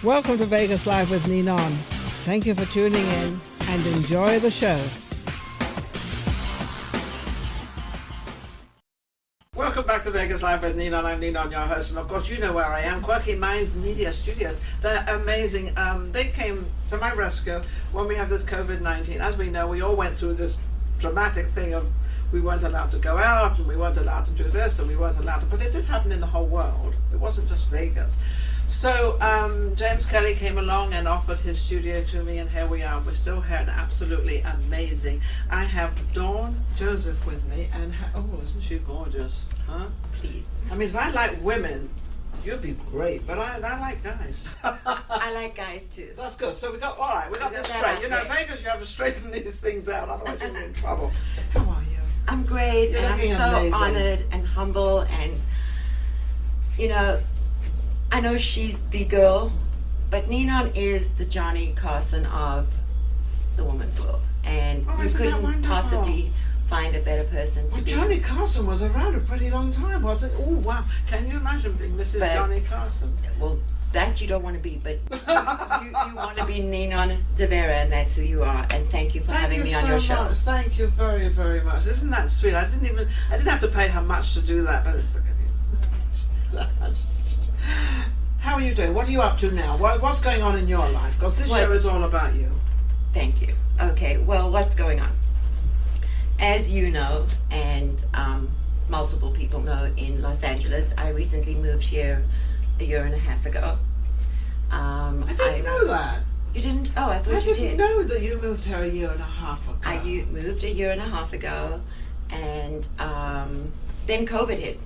Welcome to Vegas Live with Ninon. Thank you for tuning in and enjoy the show. Welcome back to Vegas Live with Ninon. I'm Ninon, your host, and of course you know where I am, Quirky Minds Media Studios. They're amazing. They came to my rescue when we had this COVID-19. As we know, we all went through this dramatic thing of we weren't allowed to go out, and we weren't allowed to do this, and we weren't allowed to, but it did happen in the whole world. It wasn't just Vegas. So James Kelly came along and offered his studio to me, and here we are. We're still here and absolutely amazing. I have Dawn Josef with me, and isn't she gorgeous? Huh? Please. I mean, if I like women, you'd be great, but I like guys. I like guys too. That's good. So we got this straight. You know, Vegas, you have to straighten these things out, otherwise you'll be in trouble. How are you? I'm great, You're and I'm so amazing. honored and humble, and you know, I know she's the girl, but Ninon is the Johnny Carson of the woman's world, and you isn't that couldn't wonderful? possibly find a better person to Well, be. Johnny Carson was around a pretty long time, wasn't it? Oh, wow. Can you imagine being Mrs. Johnny Carson? Well, that you don't want to be, but you want to be Ninon de Vere, and that's who you are. And thank you for having me on your show. Much. Thank you very, very much. Isn't that sweet? I didn't have to pay her much to do that, but it's okay. How are you doing? What are you up to now? What's going on in your life? Because this show is all about you. Thank you. Okay, well, what's going on? As you know, and multiple people know, in Los Angeles, I recently moved here a year and a half ago. I didn't know that. You didn't? Oh, I thought you did. I didn't know that you moved here a year and a half ago. I moved a year and a half ago, and then COVID hit.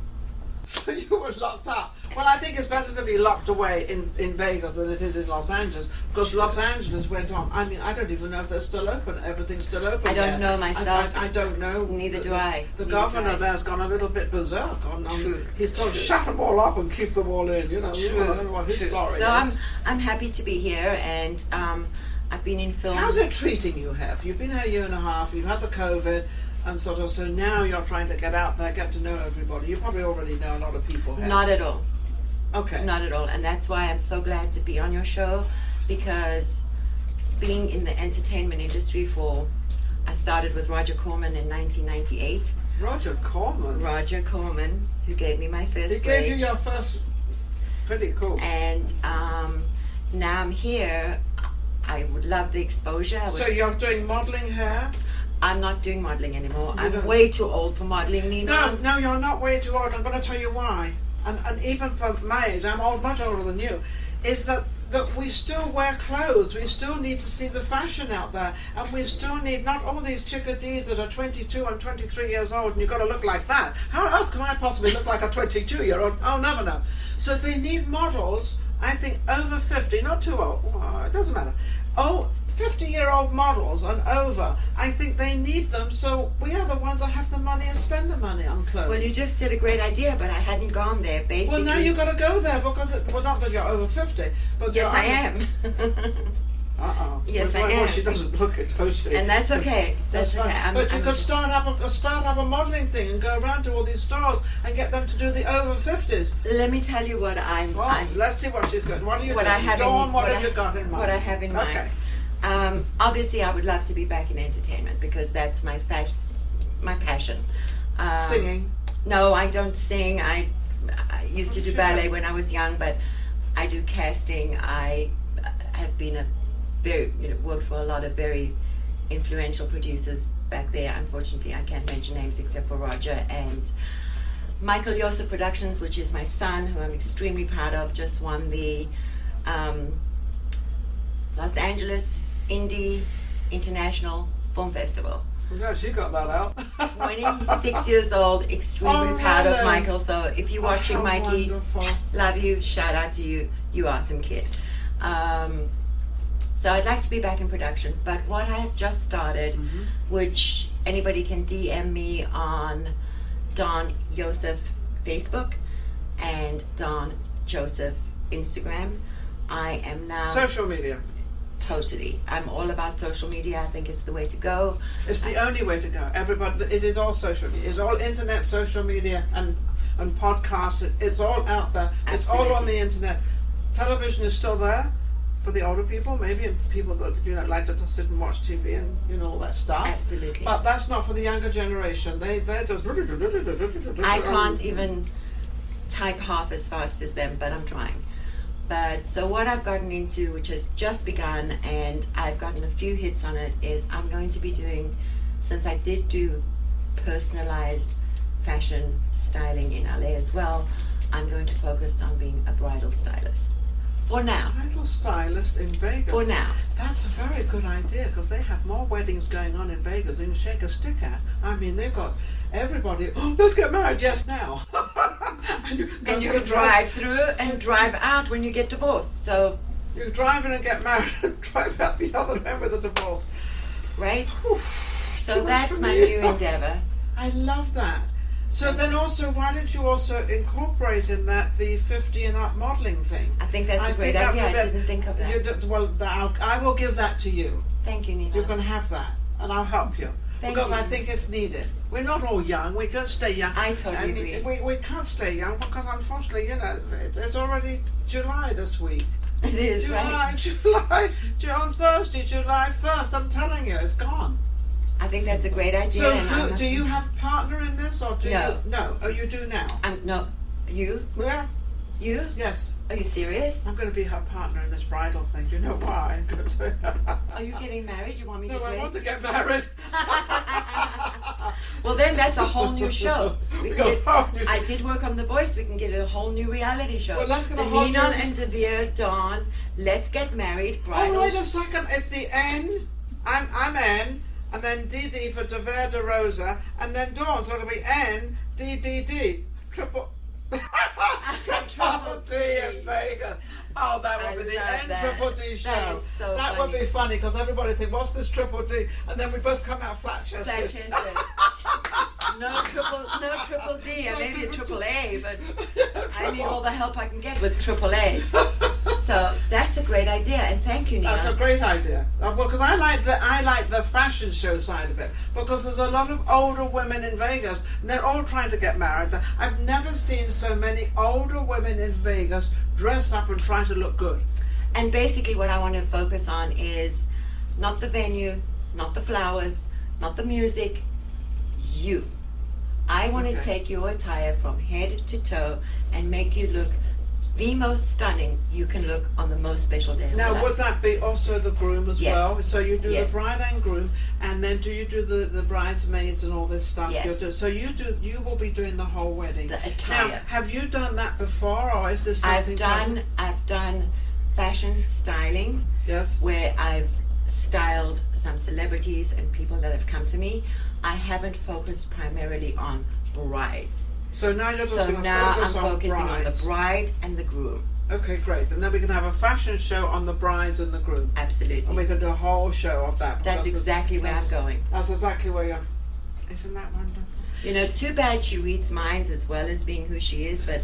So you were locked up. Well, I think it's better to be locked away in Vegas than it is in Los Angeles, because Los Angeles went on. I mean, I don't even know if they're still open. Everything's still open. I don't know myself. I don't know. Neither do I. The governor there's gone a little bit berserk on. True. He's told shut them all up and keep them all in. You know. True. I don't know what his story So is. I'm happy to be here, and I've been in film. How's it treating you, Hef? You've been here a year and a half. You've had the COVID. And sort of, so now you're trying to get out there, get to know everybody. You probably already know a lot of people here. Not at all. Okay. Not at all. And that's why I'm so glad to be on your show, because being in the entertainment industry I started with Roger Corman in 1998. Roger Corman? Roger Corman, who gave me my first He break. gave you your first, pretty cool. And now I'm here. I would love the exposure. So you're doing modeling hair? I'm not doing modeling anymore. I'm way too old for modeling, Ninon. No, you're not way too old. I'm going to tell you why. And even for my age, I'm much older than you, is that we still wear clothes. We still need to see the fashion out there. And we still need not all these chickadees that are 22 and 23 years old, and you've got to look like that. How else can I possibly look like a 22-year-old? Oh, never know. So they need models, I think, over 50, not too old. Oh, it doesn't matter. 50-year-old models and over, I think they need them, so we are the ones that have the money and spend the money on clothes. Well, you just said a great idea, but I hadn't gone there, basically. Well, now you've got to go there, because, not that you're over 50, but yes, I am. Uh-oh. Yes, well, I am. Well, she doesn't look it, does she? And that's okay. That's okay. Fine. But you could start up a modeling thing and go around to all these stores and get them to do the over 50s. Let me tell you what let's see what she's got. What are you what doing? I have Dawn, in, what have you got in mind? What I have in mind. Okay. Obviously, I would love to be back in entertainment, because that's my passion. Singing? No, I don't sing. I used to do ballet when I was young, but I do casting. I have been worked for a lot of very influential producers back there. Unfortunately, I can't mention names except for Roger and Michael Josef Productions, which is my son, who I'm extremely proud of, just won the Los Angeles Indie International Film Festival. Yeah, she got that out. 26 years old, extremely proud of Michael. So if you're watching, Mikey, wonderful. Love you, shout out to you, you awesome kid. So I'd like to be back in production, but what I have just started, which anybody can DM me on Dawn Josef Facebook and Dawn Josef Instagram. I am now Social media. Totally. I'm all about social media. I think it's the way to go. It's the only way to go. Everybody, it is all social media. It's all internet, social media, and podcasts. It's all out there. It's all on the internet. Television is still there, for the older people, maybe, and people that like to just sit and watch TV and all that stuff. Absolutely. But that's not for the younger generation. They're just. I can't even type half as fast as them, but I'm trying. But so what I've gotten into, which has just begun, and I've gotten a few hits on it, is I'm going to be doing, since I did do personalized fashion styling in LA as well, I'm going to focus on being a bridal stylist. For now. Bridal stylist in Vegas. For now. That's a very good idea, because they have more weddings going on in Vegas than you shake a stick at. I mean, they've got everybody. Oh, let's get married, yes, now. and you can drive through and drive out when you get divorced. So you drive in and get married and drive out the other end with a divorce. Right? So Too much that's for my me. new endeavor. I love that. So then also, why don't you also incorporate in that the 50 and up modeling thing? I think that's a great think that idea. would I be- didn't think of that. Well, I will give that to you. Thank you, Nina. You can have that, and I'll help you. Thank because you. I think it's needed. We're not all young. We can't stay young. I totally agree. We can't stay young because unfortunately, it's already July this week. It is, right? July, on Thursday, July 1st. I'm telling you, it's gone. I think that's a great idea. So, and do you have a partner in this, or do No. you? No. Oh, you do now. No, you? Yeah. You? Yes. Are you serious? I'm going to be her partner in this bridal thing. Do you know why I'm going to do it? Are you getting married? You want me to No, I dress? want to get married. Well, then that's a whole new show. We got a whole new I did work on The Voice. We can get a whole new reality show. Well, let's get the a whole Ninon new- and Vere, Dawn. Let's get married. Oh, Bridal. wait a second. It's the N. I'm N, and then DD for De Vere, De Rosa, and then Dawn. So it'll be N, D, D, D. Triple. Triple D in Vegas. Oh, that I would be the love N that. Triple D show. That is so That would funny. be funny because everybody think, what's this Triple D? And then we both come out flat chested. Flat chested. No triple D. Maybe a triple A, but I need all the help I can get with triple A. So that's a great idea, and thank you, Nina. That's a great idea. Well, because I like the fashion show side of it. Because there's a lot of older women in Vegas, and they're all trying to get married. I've never seen so many older women in Vegas dress up and try to look good. And basically what I want to focus on is not the venue, not the flowers, not the music, you. I want to Okay. take your attire from head to toe and make you look the most stunning you can look on the most special day of your Now, life. would that be also the groom as Yes. well? So you do Yes. the bride and groom, and then do you do the bridesmaids and all this stuff? Yes. So you will be doing the whole wedding. The attire. Now, have you done that before, or is this something? I've done fashion styling Yes. where I've styled some celebrities and people that have come to me. I haven't focused primarily on brides. So now you're just So going to now I'm focus on focusing on the brides. bride and the groom. Okay, great. And then we can have a fashion show on the brides and the groom. Absolutely. And we can do a whole show of that. That's because exactly where I'm that's- going. That's exactly where you're. Isn't that wonderful? You know, too bad she reads minds as well as being who she is, but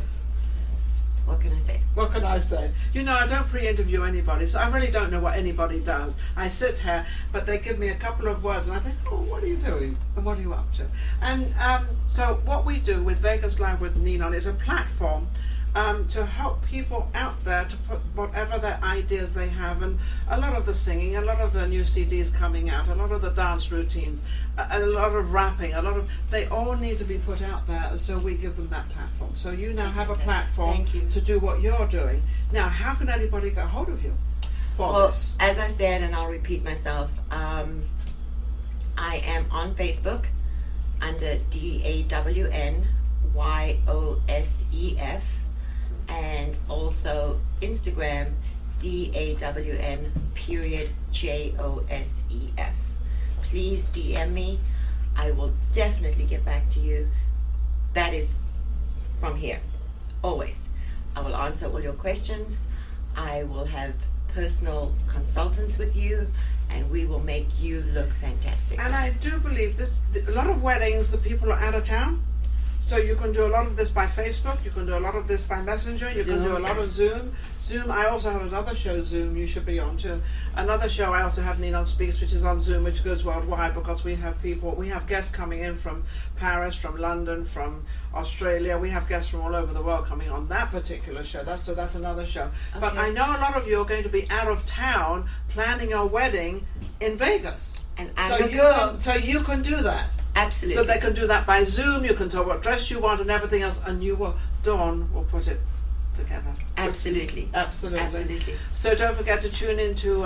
what can I say? What can I say? I don't pre-interview anybody, so I really don't know what anybody does. I sit here, but they give me a couple of words, and I think, oh, what are you doing? And what are you up to? And so what we do with Vegas Live with Ninon is a platform to help people out there to put whatever their ideas they have, and a lot of the singing, a lot of the new CDs coming out, a lot of the dance routines, a lot of rapping, they all need to be put out there, so we give them that platform. So you now have a platform Thank you. to do what you're doing. Now, how can anybody get hold of you for Well, this? as I said, and I'll repeat myself, I am on Facebook under DAWNYOSEF, and also Instagram DAWN_JOSEF. Please DM me. I will definitely get back to you. That is from here, always. I will answer all your questions. I will have personal consultants with you, and we will make you look fantastic. And I do believe this. A lot of weddings, the people are out of town. So you can do a lot of this by Facebook, you can do a lot of this by Messenger, you can do a lot of Zoom. I also have another show, Zoom, you should be on too. Another show I also have, Ninon Speaks, which is on Zoom, which goes worldwide because we have guests coming in from Paris, from London, from Australia. We have guests from all over the world coming on that particular show. That's another show. Okay. But I know a lot of you are going to be out of town planning your wedding in Vegas. And so you can do that. Absolutely. So they can do that by Zoom. You can tell what dress you want and everything else, and Dawn will put it together. Absolutely. Absolutely. So don't forget to tune into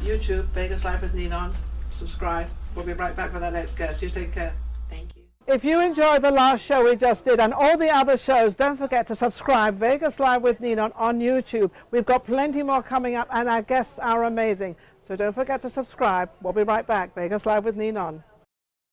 YouTube, Vegas Live with Ninon. Subscribe. We'll be right back with our next guest. You take care. Thank you. If you enjoyed the last show we just did and all the other shows, don't forget to subscribe, Vegas Live with Ninon on YouTube. We've got plenty more coming up and our guests are amazing. So don't forget to subscribe. We'll be right back, Vegas Live with Ninon.